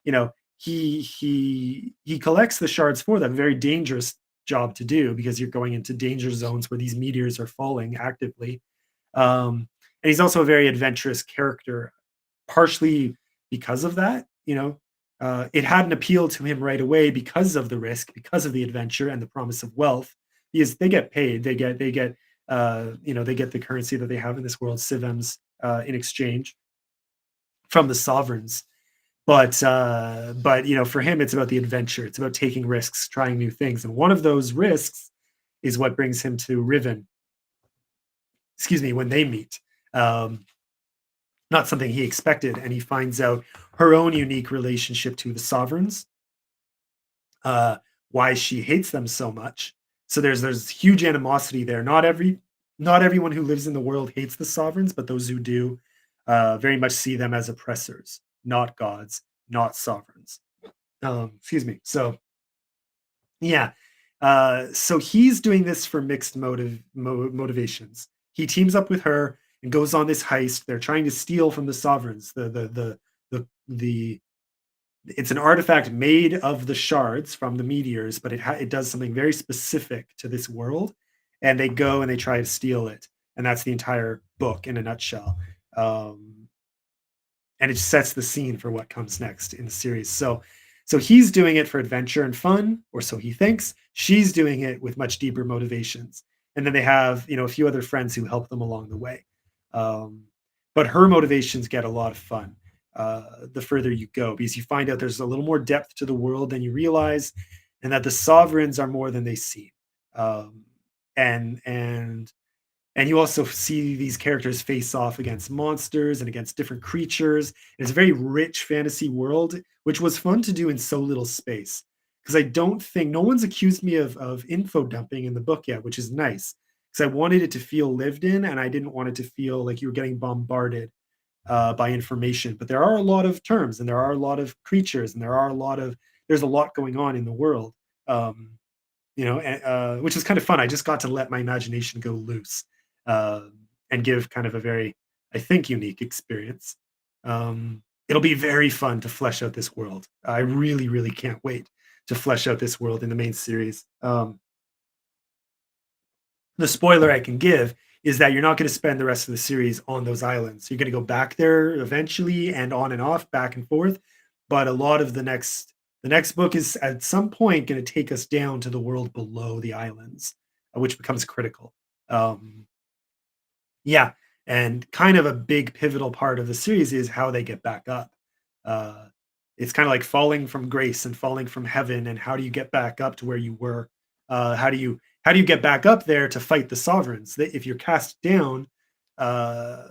Speaker 1: know, he collects the shards for them. Very dangerous job to do because you're going into danger zones where these meteors are falling actively. And he's also a very adventurous character partially because of that, it had an appeal to him right away because of the risk, because of the adventure and the promise of wealth. Because they get paid, they get the currency that they have in this world, civems, in exchange from the sovereigns. But for him, it's about the adventure. It's about taking risks, trying new things, and one of those risks is what brings him to Riven. Excuse me, when they meet. Um, Not something he expected, and he finds out her own unique relationship to the sovereigns, uh, why she hates them so much. So there's huge animosity there. Not everyone who lives in the world hates the sovereigns, but those who do very much see them as oppressors, not gods, not sovereigns. Excuse me. So yeah. So he's doing this for mixed motivations. He teams up with her and goes on this heist. They're trying to steal from the sovereigns. The it's an artifact made of the shards from the meteors, but it does something very specific to this world. And they go and they try to steal it, and that's the entire book in a nutshell. Um, and it sets the scene for what comes next in the series. So he's doing it for adventure and fun, or so he thinks. She's doing it with much deeper motivations. And then they have, a few other friends who help them along the way. Um, but her motivations get a lot of fun the further you go because you find out there's a little more depth to the world than you realize. and that the sovereigns are more than they seem. Um, and and you also see these characters face off against monsters and against different creatures. It's a very rich fantasy world, which was fun to do in so little space. Because I don't think no one's accused me of info dumping in the book yet, which is nice. Because I wanted it to feel lived in, and I didn't want it to feel like you were getting bombarded by information. But there are a lot of terms, and there are a lot of creatures, and there's a lot going on in the world. Um, which is kind of fun. I just got to let my imagination go loose, uh, and give kind of a very, I think, unique experience. It'll be very fun to flesh out this world. I really, really can't wait to flesh out this world in the main series. The spoiler I can give is that you're not going to spend the rest of the series on those islands. You're going to go back there eventually and on and off, back and forth. But a lot of the next book is at some point going to take us down to the world below the islands, which becomes critical. Um, yeah, and kind of a big pivotal part of the series is how they get back up. Uh, it's kind of like falling from grace and falling from heaven, and how do you get back up to where you were? How do you get back up there to fight the sovereigns? If you're cast down, uh,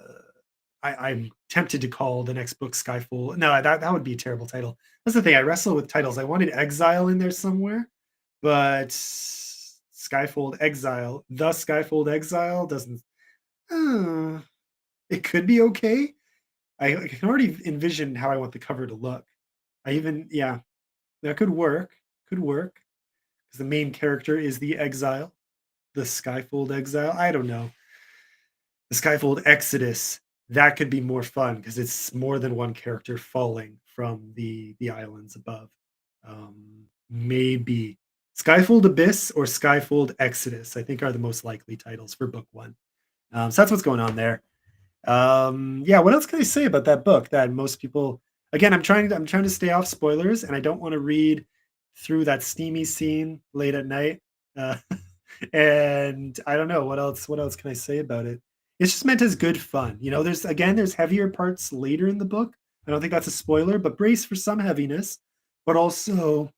Speaker 1: I'm tempted to call the next book Skyfall. No, that would be a terrible title. That's the thing. I wrestle with titles. I wanted Exile in there somewhere, but Skyfold Exile, the Skyfold Exile doesn't. Uh, it could be okay. I can already envision how I want the cover to look. Yeah, that could work. Could work because the main character is the exile, the Skyfold Exile. I don't know. The Skyfold Exodus, that could be more fun because it's more than one character falling from the islands above. Maybe Skyfold Abyss or Skyfold Exodus, I think, are the most likely titles for book one. So that's what's going on there. Yeah, what else can I say about that book that most people, again, I'm trying to stay off spoilers, and I don't want to read through that steamy scene late at night. Uh, and I don't know what else can I say about it. It's just meant as good fun. There's heavier parts later in the book. I don't think that's a spoiler, but brace for some heaviness. But also,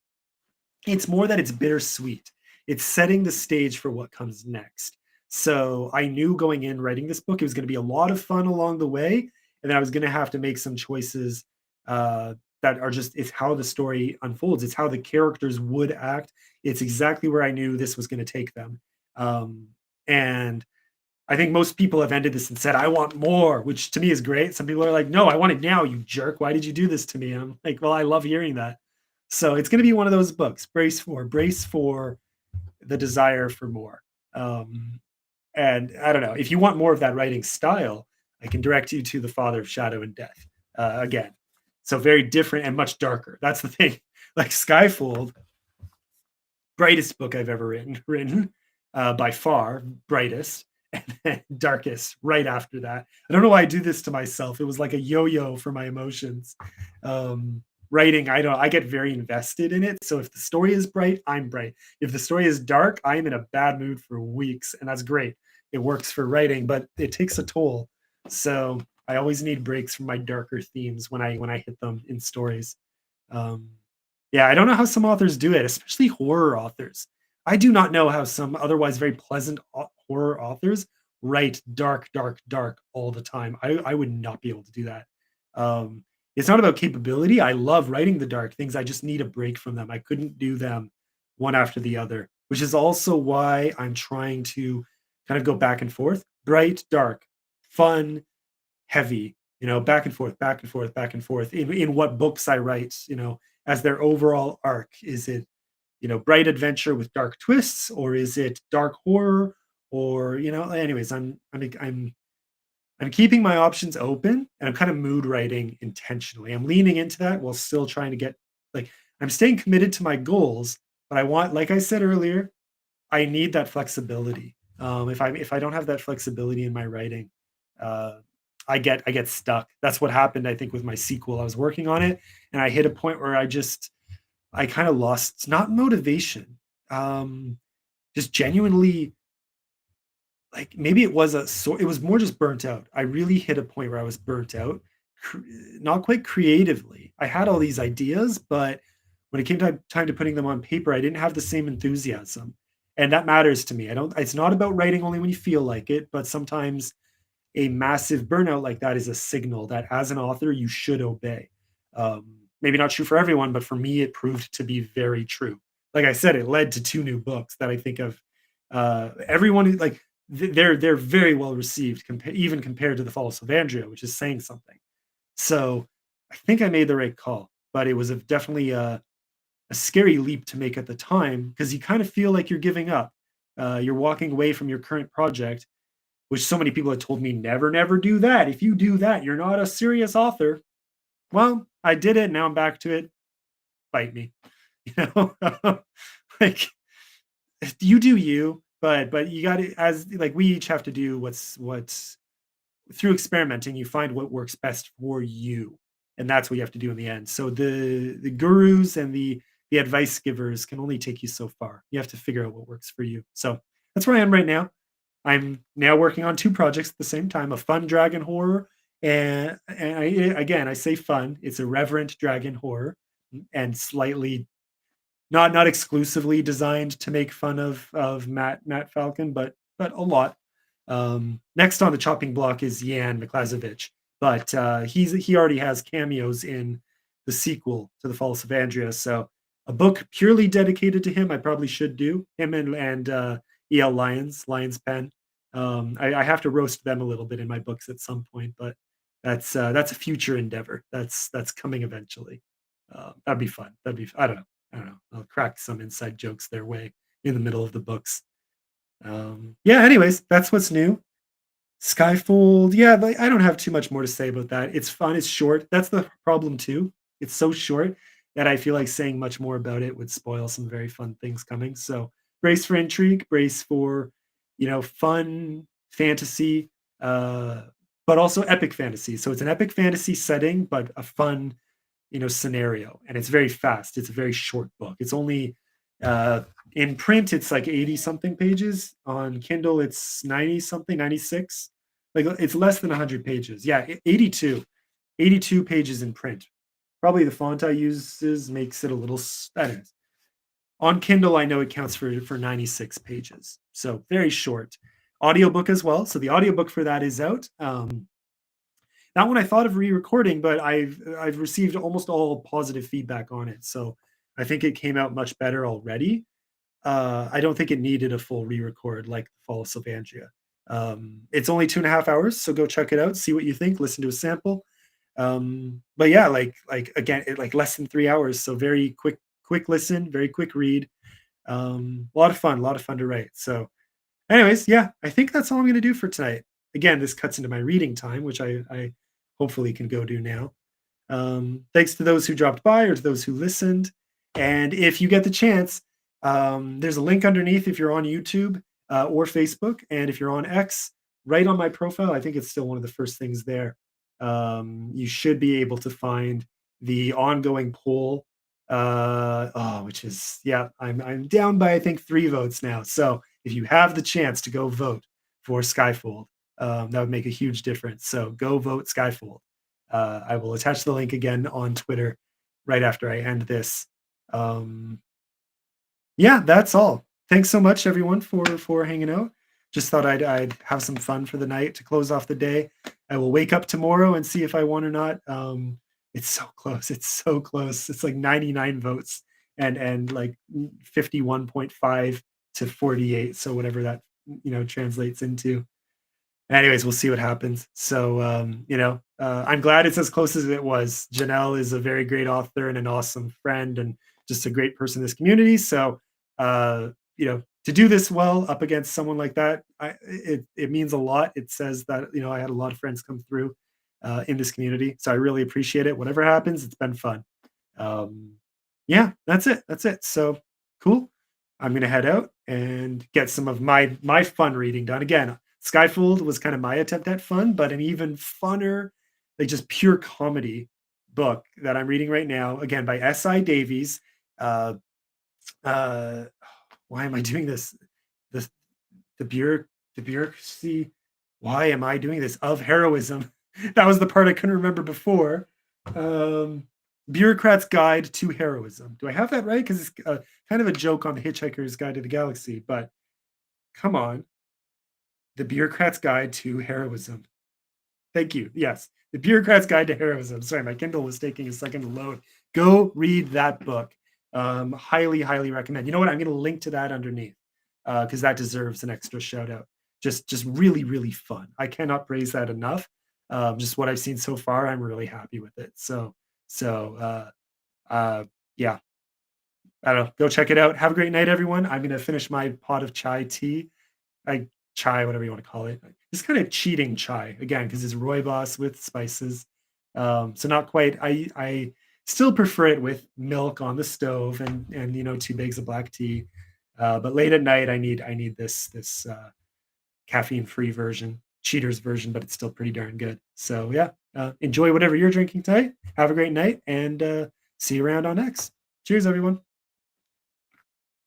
Speaker 1: it's more that it's bittersweet. It's setting the stage for what comes next. So I knew going in writing this book, it was going to be a lot of fun along the way, and then I was going to have to make some choices that are just it's how the story unfolds. It's how the characters would act. It's exactly where I knew this was going to take them. And I think most people have ended this and said, "I want more," which to me is great. Some people are like, "No, I want it now, you jerk. Why did you do this to me?" And I'm like, "Well, I love hearing that." So it's going to be one of those books. Brace for the desire for more. Um, and I don't know if you want more of that writing style, I can direct you to The Father of Shadow and Death. Again, so very different and much darker. That's the thing. Like Skyfold, brightest book I've ever written by far, brightest, and then darkest right after that. I don't know why I do this to myself. It was like a yo-yo for my emotions. Writing, I get very invested in it. So if the story is bright, I'm bright. If the story is dark, I'm in a bad mood for weeks, and that's great. It works for writing, but it takes a toll. So I always need breaks from my darker themes when I hit them in stories. Um, yeah, I don't know how some authors do it, especially horror authors. I do not know how some otherwise very pleasant horror authors write dark, dark, dark all the time. I would not be able to do that. It's not about capability. I love writing the dark things. I just need a break from them. I couldn't do them one after the other, which is also why I'm trying to kind of go back and forth. Bright, dark, fun, heavy, back and forth, back and forth, back and forth in what books I write, as their overall arc. Is it, bright adventure with dark twists, or is it dark horror? Or, anyways, I'm keeping my options open, and I'm kind of mood writing intentionally. I'm leaning into that while still trying to get like I'm staying committed to my goals, but I want, like I said earlier, I need that flexibility. If I don't have that flexibility in my writing, uh, I get stuck. That's what happened, I think, with my sequel. I was working on it, and I hit a point where I kind of lost not motivation, um, just genuinely like maybe it was more just burnt out. I really hit a point where I was burnt out, cr- not quite creatively. I had all these ideas, but when it came time to putting them on paper, I didn't have the same enthusiasm. And that matters to me. I don't It's not about writing only when you feel like it, but sometimes a massive burnout like that is a signal that as an author you should obey. Maybe not true for everyone, but for me it proved to be very true. Like I said, it led to two new books that I think of. Everyone who like they're very well received, even compared to the Fall of Sylvandria, which is saying something. So I think I made the right call, but it was definitely a scary leap to make at the time because you kind of feel like you're giving up. You're walking away from your current project, which so many people had told me, never, never do that. If you do that, you're not a serious author. Well, I did it. Now I'm back to it. Bite me. You know, like you do you, but you got to, as like we each have to do what's through experimenting, you find what works best for you, and that's what you have to do in the end. So the gurus and the advice givers can only take you so far. You have to figure out what works for you. So that's where I am right now. I'm now working on two projects at the same time: a fun dragon horror, and again I say fun. It's irreverent dragon horror, and slightly not exclusively designed to make fun of Matt Falcon, but a lot. Next on the chopping block is Yan Miklazevich, but he already has cameos in the sequel to the Fall of Savandria. So a book purely dedicated to him, I probably should do him and E.L. Lyons Pen. I have to roast them a little bit in my books at some point, but that's a future endeavor. That's coming eventually. That'd be fun. That'd be I don't know. I don't know. I'll crack some inside jokes their way in the middle of the books. Yeah, anyways, that's what's new. Skyfold, yeah, like, I don't have too much more to say about that. It's fun, it's short. That's the problem too. It's so short that I feel like saying much more about it would spoil some very fun things coming. So brace for intrigue, brace for, fun fantasy, uh, but also epic fantasy. So it's an epic fantasy setting, but a fun scenario, and it's very fast. It's a very short book. It's only in print it's like 80 something pages. On Kindle it's 90 something, 96. Like it's less than 100 pages. Yeah, 82 pages in print. Probably the font I uses makes it a little better. On Kindle I know it counts for 96 pages. So very short. Audiobook as well. So the audiobook for that is out. That one I thought of re-recording, but I've received almost all positive feedback on it, so I think it came out much better already. I don't think it needed a full re-record like The Fall of Sylvandria. It's only 2.5 hours, so go check it out, see what you think, listen to a sample. But yeah, again, like less than 3 hours, so very quick listen, very quick read. A lot of fun to write. So anyways, yeah, I think that's all I'm gonna do for tonight. Again, this cuts into my reading time, which I hopefully can go do now. Thanks to those who dropped by or to those who listened. And if you get the chance, there's a link underneath if you're on YouTube or Facebook. And if you're on X, right on my profile, I think it's still one of the first things there. You should be able to find the ongoing poll. Which is, yeah, I'm down by I think 3 votes now. So if you have the chance to go vote for Skyfold, that would make a huge difference. So go vote Skyfold. I will attach the link again on Twitter right after I end this. Yeah, that's all. Thanks so much, everyone, for hanging out. Just thought I'd have some fun for the night to close off the day. I will wake up tomorrow and see if I won or not. It's so close. It's so close. It's like 99 votes and like 51.5 to 48. So whatever that translates into. Anyways, we'll see what happens. So I'm glad it's as close as it was. Janelle is a very great author and an awesome friend and just a great person in this community. So to do this well up against someone like that, it means a lot. It says that I had a lot of friends come through in this community, so I really appreciate it. Whatever happens, it's been fun. Yeah, that's it. That's it. So cool. I'm gonna head out and get some of my fun reading done. Again, Skyfold was kind of my attempt at fun, but an even funner, like just pure comedy book that I'm reading right now. Again, by S.I. Davies. Uh, uh, why am I doing this? The the bureaucracy. Why am I doing this? Of heroism. That was the part I couldn't remember before. Bureaucrat's Guide to Heroism. Do I have that right? Because it's kind of a joke on the Hitchhiker's Guide to the Galaxy, but come on. The Bureaucrat's Guide to Heroism. Thank you. Yes. The Bureaucrat's Guide to Heroism. Sorry, my Kindle was taking a second to load. Go read that book. Highly, highly recommend. You know what? I'm going to link to that underneath because that deserves an extra shout out. Just really, really fun. I cannot praise that enough. Just what I've seen so far, I'm really happy with it. So, yeah, I don't know. Go check it out. Have a great night, everyone. I'm going to finish my pot of chai tea. I chai, whatever you want to call it. It's kind of cheating chai again because it's rooibos with spices. So not quite. I still prefer it with milk on the stove and two bags of black tea. But late at night, I need this caffeine free version, cheaters version, but it's still pretty darn good. So yeah, enjoy whatever you're drinking tonight. Have a great night and see you around on X. Cheers, everyone.